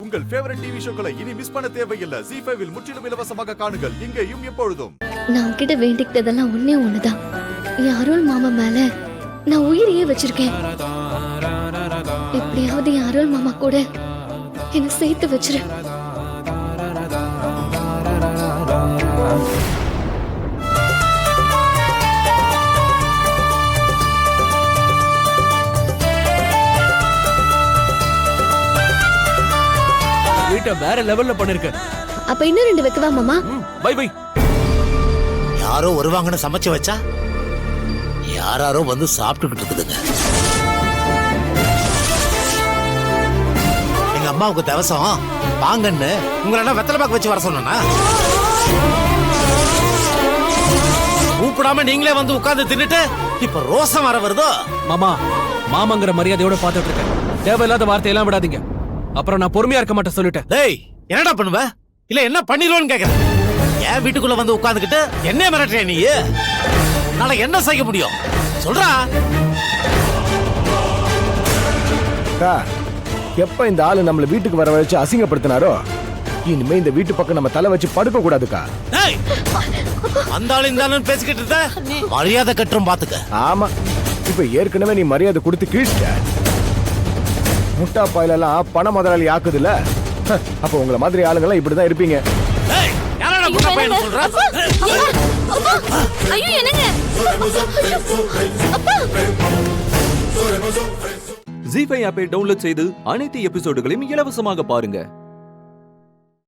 உங்கள் favourite TV ஷோக்களை இனி miss பண்ண தேவையில்லை. ZEE5 இல் முற்றிலும் இலவசமாக காணுங்கள். இங்கேயும் எப்பொழுதும். நான் உன்கிட்ட வேண்டிக்கிட்டதெல்லாம் ஒண்ணே ஒண்ணுதான். என் அருள் மாமா மேல நான் உயிரையே வச்சிருக்கேன். எப்படியாவது என் அருள் மாமா கூட என்ன சேர்த்து வச்சிரு. வீட்டை வேற லெவல்ல பண்ணிருக்க. அப்ப இன்னும் 2 வைக்கவா மாமா? Bye bye. யாரோ வருவாங்கன்னு சமைச்சு வச்சா யாரோ வந்து சாப்பிட்டுக்கிட்டு இருக்குதுங்க. எங்க அம்மாவுக்கு தவசம் வாங்கன்னு உங்களை வெத்தலை பாக்கு வச்சு வர சொன்னா கூப்பிடாம நீங்களே வந்து உட்கார்ந்து தின்னுட்டு இப்ப ரோசம் வர வருதோ? மாமா, மாமாங்கிற மரியாதையோட பாத்துட்டு இருக்கேன். தேவையில்லாத வார்த்தையெல்லாம் விடாதீங்க. அப்புறம் நான் பொறுமையா இருக்க மாட்டேன் சொல்லிட்டேன். டேய், என்னடா பண்ணுவ? இல்ல என்ன பண்ணிடுவோன்னு கேக்குறேன். என் வீட்டுக்குள்ள வந்து உட்கார்ந்துக்கிட்டு என்ன மிரட்டுற நீ? உன்னால என்ன செய்ய முடியும் சொல்றா? எப்ப இந்த ஆளு நம்மள வீட்டுக்கு வர வச்சு அசிங்கப்படுத்தினாரோ இனிமே இந்த வீட்டு பக்கம் நம்ம தலை வச்சு படுக்க கூடாதுக்கா. டேய், அந்த ஆளு இந்த ஆளுன்னு பேசிக்கிட்டு இருந்த மரியாதை கட்டுறோம் பாத்துக்க. ஆமா, இப்ப ஏற்கனவே நீ மரியாதை கொடுத்து கீழ்ட்ட. முட்டா பாயிலெல்லாம் பண முதலாளி ஆக்குதுல, அப்ப உங்களை மாதிரி ஆளுங்கெல்லாம் இப்படிதான் இருப்பீங்க. டேய், யாரடா முட்டா பாயின்னு சொல்ற? ஐயோ என்னங்க? அப்பா! ZEE5 ஆப்பை டவுன்லோட் செய்து அனைத்து எபிசோடுகளையும் இலவசமாக பாருங்க.